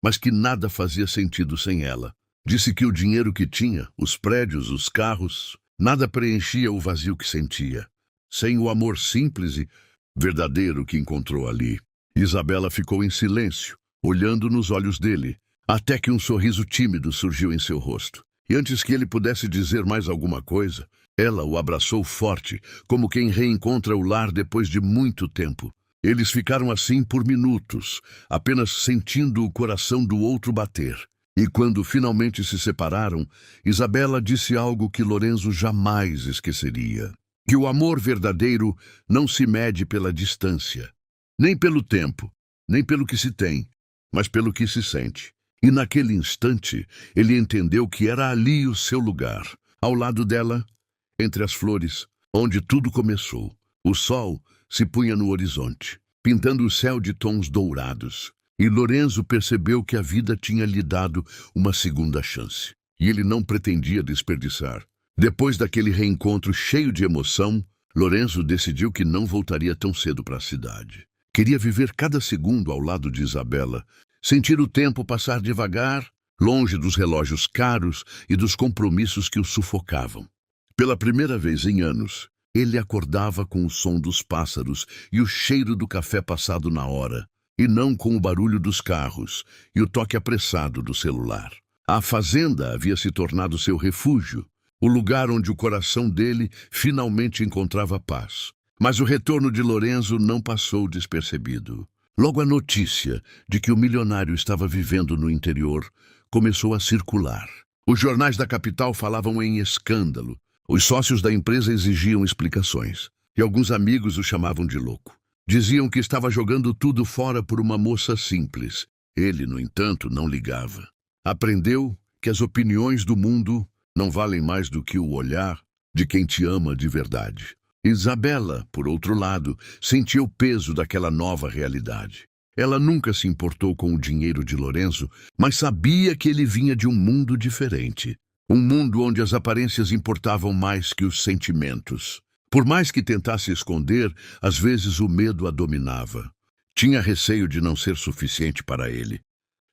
mas que nada fazia sentido sem ela. Disse que o dinheiro que tinha, os prédios, os carros, nada preenchia o vazio que sentia, sem o amor simples e verdadeiro que encontrou ali. Isabela ficou em silêncio, olhando nos olhos dele, até que um sorriso tímido surgiu em seu rosto. E antes que ele pudesse dizer mais alguma coisa, ela o abraçou forte, como quem reencontra o lar depois de muito tempo. Eles ficaram assim por minutos, apenas sentindo o coração do outro bater. E quando finalmente se separaram, Isabela disse algo que Lorenzo jamais esqueceria. Que o amor verdadeiro não se mede pela distância, nem pelo tempo, nem pelo que se tem, mas pelo que se sente. E naquele instante, ele entendeu que era ali o seu lugar, ao lado dela, entre as flores, onde tudo começou. O sol se punha no horizonte, pintando o céu de tons dourados. E Lorenzo percebeu que a vida tinha lhe dado uma segunda chance. E ele não pretendia desperdiçar. Depois daquele reencontro cheio de emoção, Lorenzo decidiu que não voltaria tão cedo para a cidade. Queria viver cada segundo ao lado de Isabela, sentir o tempo passar devagar, longe dos relógios caros e dos compromissos que o sufocavam. Pela primeira vez em anos, ele acordava com o som dos pássaros e o cheiro do café passado na hora, e não com o barulho dos carros e o toque apressado do celular. A fazenda havia se tornado seu refúgio, o lugar onde o coração dele finalmente encontrava paz. Mas o retorno de Lorenzo não passou despercebido. Logo a notícia de que o milionário estava vivendo no interior começou a circular. Os jornais da capital falavam em escândalo. Os sócios da empresa exigiam explicações, e alguns amigos o chamavam de louco. Diziam que estava jogando tudo fora por uma moça simples. Ele, no entanto, não ligava. Aprendeu que as opiniões do mundo não valem mais do que o olhar de quem te ama de verdade. Isabela, por outro lado, sentia o peso daquela nova realidade. Ela nunca se importou com o dinheiro de Lorenzo, mas sabia que ele vinha de um mundo diferente. Um mundo onde as aparências importavam mais que os sentimentos. Por mais que tentasse esconder, às vezes o medo a dominava. Tinha receio de não ser suficiente para ele.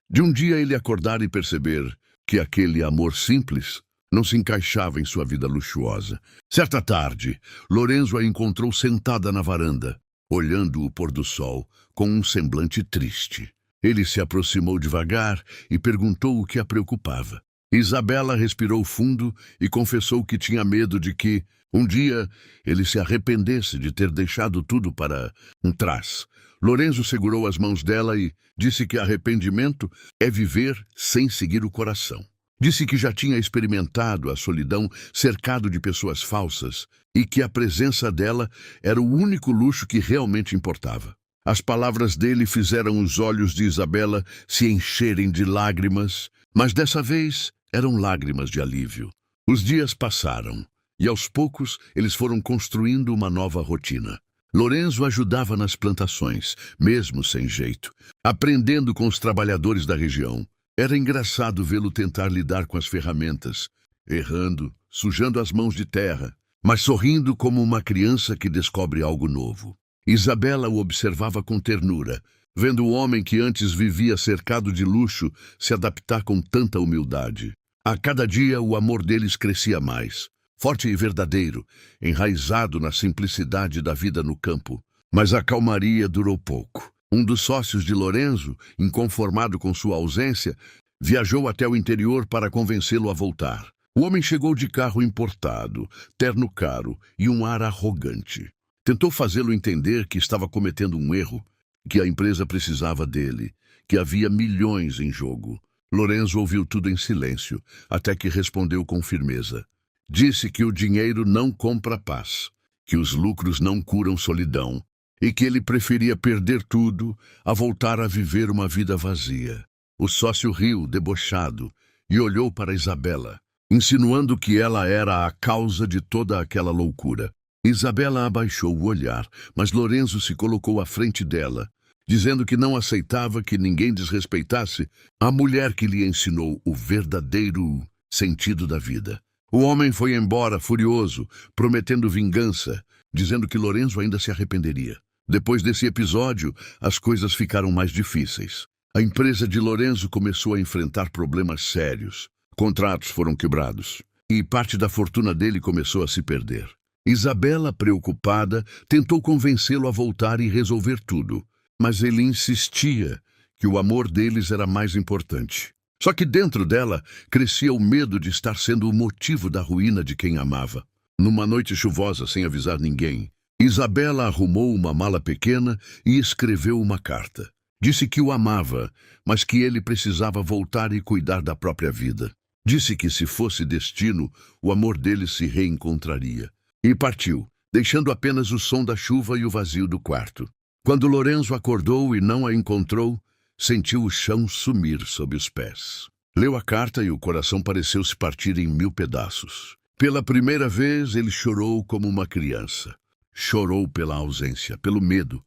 De um dia ele acordar e perceber que aquele amor simples não se encaixava em sua vida luxuosa. Certa tarde, Lorenzo a encontrou sentada na varanda, olhando o pôr do sol, com um semblante triste. Ele se aproximou devagar e perguntou o que a preocupava. Isabela respirou fundo e confessou que tinha medo de que, um dia, ele se arrependesse de ter deixado tudo para trás. Lorenzo segurou as mãos dela e disse que arrependimento é viver sem seguir o coração. Disse que já tinha experimentado a solidão cercado de pessoas falsas e que a presença dela era o único luxo que realmente importava. As palavras dele fizeram os olhos de Isabela se encherem de lágrimas, mas dessa vez eram lágrimas de alívio. Os dias passaram e aos poucos eles foram construindo uma nova rotina. Lorenzo ajudava nas plantações, mesmo sem jeito, aprendendo com os trabalhadores da região. Era engraçado vê-lo tentar lidar com as ferramentas, errando, sujando as mãos de terra, mas sorrindo como uma criança que descobre algo novo. Isabela o observava com ternura, vendo o homem que antes vivia cercado de luxo se adaptar com tanta humildade. A cada dia o amor deles crescia mais, forte e verdadeiro, enraizado na simplicidade da vida no campo. Mas a calmaria durou pouco. Um dos sócios de Lorenzo, inconformado com sua ausência, viajou até o interior para convencê-lo a voltar. O homem chegou de carro importado, terno caro e um ar arrogante. Tentou fazê-lo entender que estava cometendo um erro, que a empresa precisava dele, que havia milhões em jogo. Lorenzo ouviu tudo em silêncio, até que respondeu com firmeza. Disse que o dinheiro não compra paz, que os lucros não curam solidão, e que ele preferia perder tudo a voltar a viver uma vida vazia. O sócio riu, debochado, e olhou para Isabela, insinuando que ela era a causa de toda aquela loucura. Isabela abaixou o olhar, mas Lorenzo se colocou à frente dela, dizendo que não aceitava que ninguém desrespeitasse a mulher que lhe ensinou o verdadeiro sentido da vida. O homem foi embora furioso, prometendo vingança, dizendo que Lorenzo ainda se arrependeria. Depois desse episódio, as coisas ficaram mais difíceis. A empresa de Lorenzo começou a enfrentar problemas sérios. Contratos foram quebrados e parte da fortuna dele começou a se perder. Isabela, preocupada, tentou convencê-lo a voltar e resolver tudo, mas ele insistia que o amor deles era mais importante. Só que dentro dela crescia o medo de estar sendo o motivo da ruína de quem amava. Numa noite chuvosa, sem avisar ninguém, Isabela arrumou uma mala pequena e escreveu uma carta. Disse que o amava, mas que ele precisava voltar e cuidar da própria vida. Disse que, se fosse destino, o amor dele se reencontraria. E partiu, deixando apenas o som da chuva e o vazio do quarto. Quando Lorenzo acordou e não a encontrou, sentiu o chão sumir sob os pés. Leu a carta e o coração pareceu se partir em 1000 pedaços. Pela primeira vez, ele chorou como uma criança. Chorou pela ausência, pelo medo,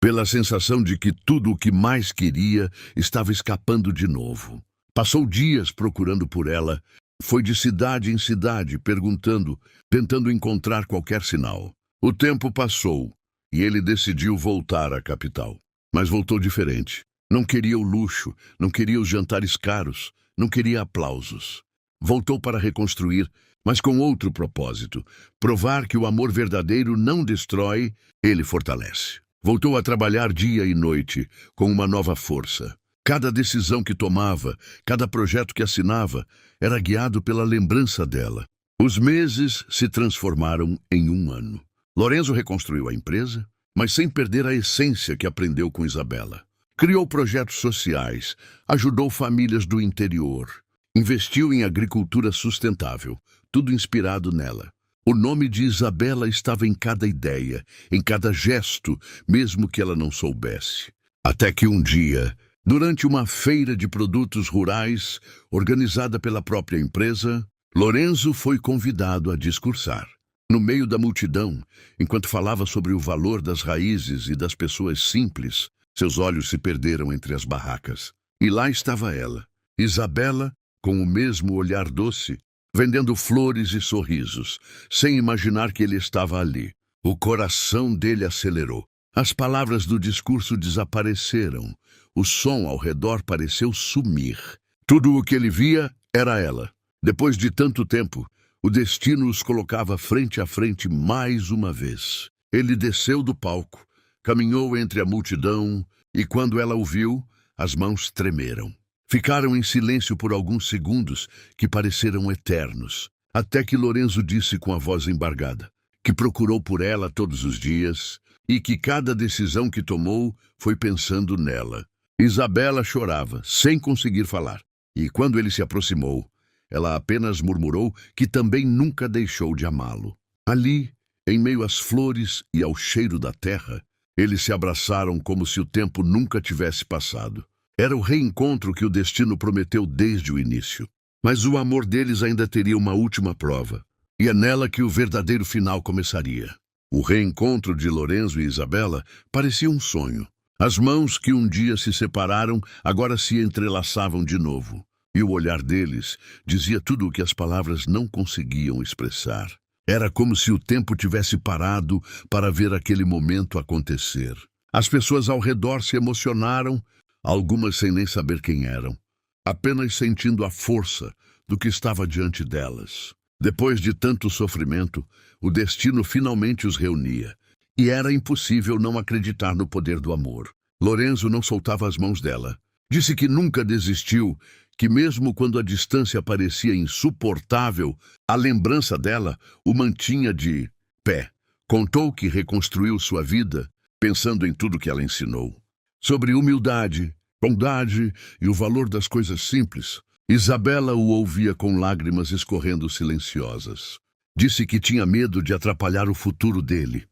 pela sensação de que tudo o que mais queria estava escapando de novo. Passou dias procurando por ela, foi de cidade em cidade perguntando, tentando encontrar qualquer sinal. O tempo passou e ele decidiu voltar à capital. Mas voltou diferente. Não queria o luxo, não queria os jantares caros, não queria aplausos. Voltou para reconstruir, mas com outro propósito: provar que o amor verdadeiro não destrói, ele fortalece. Voltou a trabalhar dia e noite, com uma nova força. Cada decisão que tomava, cada projeto que assinava, era guiado pela lembrança dela. Os meses se transformaram em 1 ano. Lorenzo reconstruiu a empresa, mas sem perder a essência que aprendeu com Isabela. Criou projetos sociais, ajudou famílias do interior, investiu em agricultura sustentável, tudo inspirado nela. O nome de Isabela estava em cada ideia, em cada gesto, mesmo que ela não soubesse. Até que um dia, durante uma feira de produtos rurais, organizada pela própria empresa, Lorenzo foi convidado a discursar. No meio da multidão, enquanto falava sobre o valor das raízes e das pessoas simples, seus olhos se perderam entre as barracas. E lá estava ela, Isabela, com o mesmo olhar doce, vendendo flores e sorrisos, sem imaginar que ele estava ali. O coração dele acelerou. As palavras do discurso desapareceram. O som ao redor pareceu sumir. Tudo o que ele via Era ela. Depois de tanto tempo, o destino os colocava frente a frente mais uma vez. Ele desceu do palco, caminhou entre a multidão e, quando ela o viu, as mãos tremeram. Ficaram em silêncio por alguns segundos que pareceram eternos, até que Lorenzo disse com a voz embargada que procurou por ela todos os dias e que cada decisão que tomou foi pensando nela. Isabela chorava, sem conseguir falar, e quando ele se aproximou, ela apenas murmurou que também nunca deixou de amá-lo. Ali, em meio às flores e ao cheiro da terra, eles se abraçaram como se o tempo nunca tivesse passado. Era o reencontro que o destino prometeu desde o início. Mas o amor deles ainda teria uma última prova, e é nela que o verdadeiro final começaria. O reencontro de Lorenzo e Isabela parecia um sonho. As mãos que um dia se separaram agora se entrelaçavam de novo, e o olhar deles dizia tudo o que as palavras não conseguiam expressar. Era como se o tempo tivesse parado para ver aquele momento acontecer. As pessoas ao redor se emocionaram, algumas sem nem saber quem eram, apenas sentindo a força do que estava diante delas. Depois de tanto sofrimento, o destino finalmente os reunia, e era impossível não acreditar no poder do amor. Lorenzo não soltava as mãos dela. Disse que nunca desistiu, que mesmo quando a distância parecia insuportável, a lembrança dela o mantinha de pé. Contou que reconstruiu sua vida pensando em tudo que ela ensinou. Sobre humildade, bondade e o valor das coisas simples, Isabela o ouvia com lágrimas escorrendo silenciosas. Disse que tinha medo de atrapalhar o futuro dele.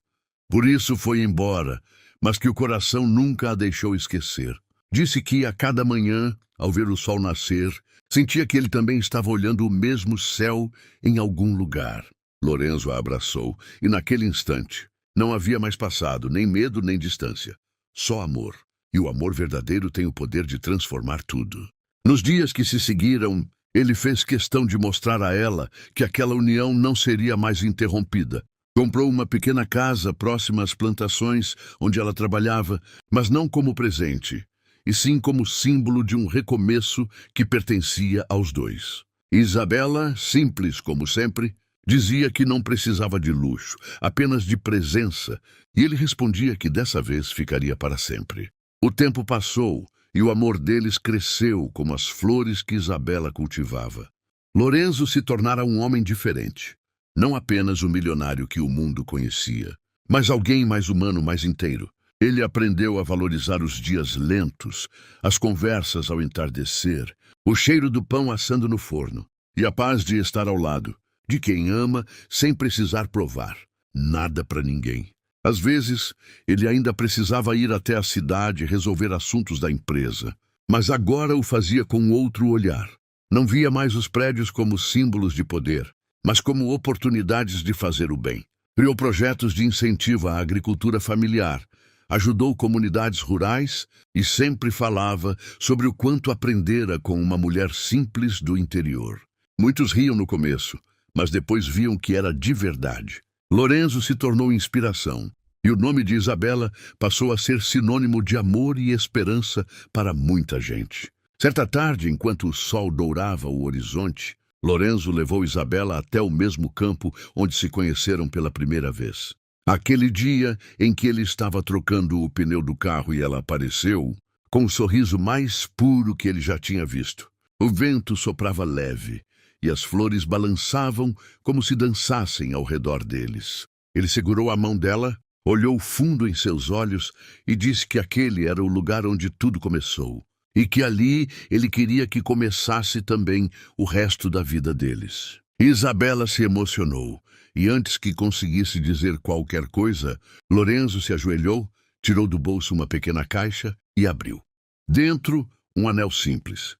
Por isso foi embora, mas que o coração nunca a deixou esquecer. Disse que a cada manhã, ao ver o sol nascer, sentia que ele também estava olhando o mesmo céu em algum lugar. Lorenzo a abraçou, e naquele instante não havia mais passado, nem medo nem distância. Só amor. E o amor verdadeiro tem o poder de transformar tudo. Nos dias que se seguiram, ele fez questão de mostrar a ela que aquela união não seria mais interrompida. Comprou uma pequena casa próxima às plantações onde ela trabalhava, mas não como presente, e sim como símbolo de um recomeço que pertencia aos dois. Isabela, simples como sempre, dizia que não precisava de luxo, apenas de presença, e ele respondia que dessa vez ficaria para sempre. O tempo passou e o amor deles cresceu como as flores que Isabela cultivava. Lorenzo se tornara um homem diferente, não apenas o milionário que o mundo conhecia, mas alguém mais humano, mais inteiro. Ele aprendeu a valorizar os dias lentos, as conversas ao entardecer, o cheiro do pão assando no forno e a paz de estar ao lado de quem ama sem precisar provar nada para ninguém. Às vezes, ele ainda precisava ir até a cidade resolver assuntos da empresa, mas agora o fazia com outro olhar. Não via mais os prédios como símbolos de poder, mas como oportunidades de fazer o bem. Criou projetos de incentivo à agricultura familiar, ajudou comunidades rurais e sempre falava sobre o quanto aprendera com uma mulher simples do interior. Muitos riam no começo, mas depois viam que era de verdade. Lorenzo se tornou inspiração, e o nome de Isabela passou a ser sinônimo de amor e esperança para muita gente. Certa tarde, enquanto o sol dourava o horizonte, Lorenzo levou Isabela até o mesmo campo onde se conheceram pela primeira vez. Aquele dia em que ele estava trocando o pneu do carro e ela apareceu, com o sorriso mais puro que ele já tinha visto. O vento soprava leve, e as flores balançavam como se dançassem ao redor deles. Ele segurou a mão dela, olhou fundo em seus olhos e disse que aquele era o lugar onde tudo começou, e que ali ele queria que começasse também o resto da vida deles. Isabela se emocionou, e antes que conseguisse dizer qualquer coisa, Lorenzo se ajoelhou, tirou do bolso uma pequena caixa e abriu. Dentro, um anel simples,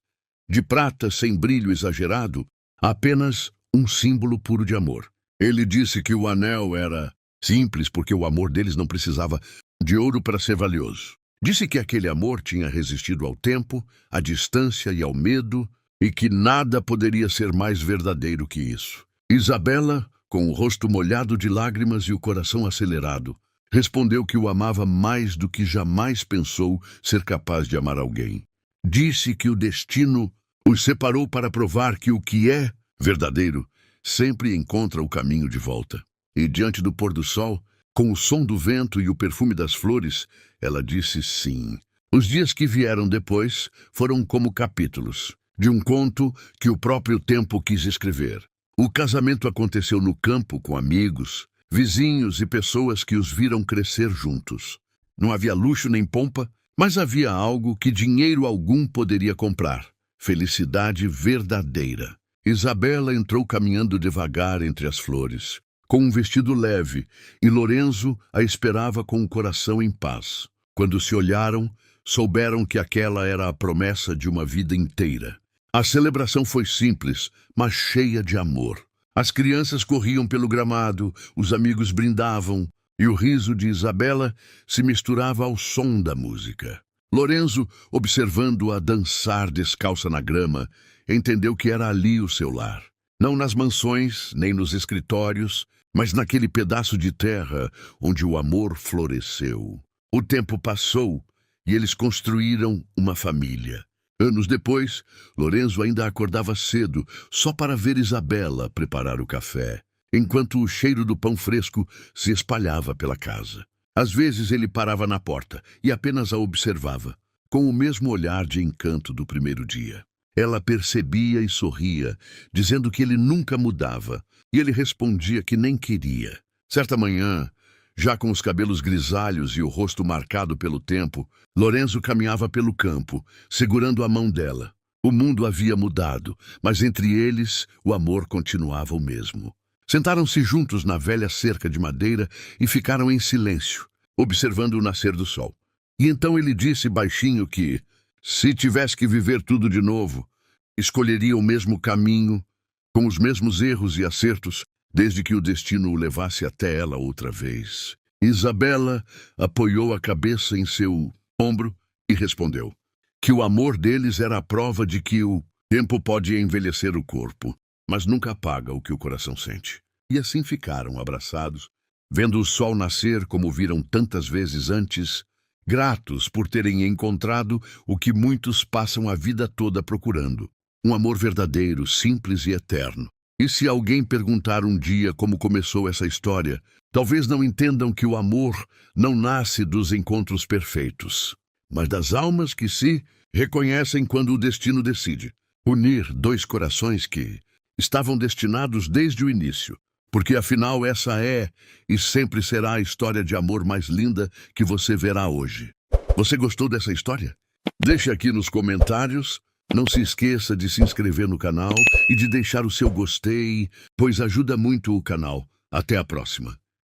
de prata sem brilho exagerado, apenas um símbolo puro de amor. Ele disse que o anel era simples porque o amor deles não precisava de ouro para ser valioso. Disse que aquele amor tinha resistido ao tempo, à distância e ao medo, e que nada poderia ser mais verdadeiro que isso. Isabela, com o rosto molhado de lágrimas e o coração acelerado, respondeu que o amava mais do que jamais pensou ser capaz de amar alguém. Disse que o destino Os separou para provar que o que é verdadeiro sempre encontra o caminho de volta. E diante do pôr do sol, com o som do vento e o perfume das flores, ela disse sim. Os dias que vieram depois foram como capítulos de um conto que o próprio tempo quis escrever. O casamento aconteceu no campo com amigos, vizinhos e pessoas que os viram crescer juntos. Não havia luxo nem pompa, mas havia algo que dinheiro algum poderia comprar: felicidade verdadeira. Isabela entrou caminhando devagar entre as flores, com um vestido leve, e Lorenzo a esperava com o coração em paz. Quando se olharam, souberam que aquela era a promessa de uma vida inteira. A celebração foi simples, mas cheia de amor. As crianças corriam pelo gramado, os amigos brindavam, e o riso de Isabela se misturava ao som da música. Lorenzo, observando-a dançar descalça na grama, entendeu que era ali o seu lar. Não nas mansões, nem nos escritórios, mas naquele pedaço de terra onde o amor floresceu. O tempo passou e eles construíram uma família. Anos depois, Lorenzo ainda acordava cedo só para ver Isabela preparar o café, enquanto o cheiro do pão fresco se espalhava pela casa. Às vezes ele parava na porta e apenas a observava, com o mesmo olhar de encanto do primeiro dia. Ela percebia e sorria, dizendo que ele nunca mudava, e ele respondia que nem queria. Certa manhã, já com os cabelos grisalhos e o rosto marcado pelo tempo, Lorenzo caminhava pelo campo, segurando a mão dela. O mundo havia mudado, mas entre eles o amor continuava o mesmo. Sentaram-se juntos na velha cerca de madeira e ficaram em silêncio, observando o nascer do sol. E então ele disse baixinho que, se tivesse que viver tudo de novo, escolheria o mesmo caminho, com os mesmos erros e acertos, desde que o destino o levasse até ela outra vez. Isabela apoiou a cabeça em seu ombro e respondeu que o amor deles era a prova de que o tempo pode envelhecer o corpo, mas nunca apaga o que o coração sente. E assim ficaram abraçados, vendo o sol nascer como viram tantas vezes antes, gratos por terem encontrado o que muitos passam a vida toda procurando: um amor verdadeiro, simples e eterno. E se alguém perguntar um dia como começou essa história, talvez não entendam que o amor não nasce dos encontros perfeitos, mas das almas que se reconhecem quando o destino decide unir dois corações que estavam destinados desde o início, porque afinal essa é e sempre será a história de amor mais linda que você verá hoje. Você gostou dessa história? Deixe aqui nos comentários. Não se esqueça de se inscrever no canal e de deixar o seu gostei, pois ajuda muito o canal. Até a próxima.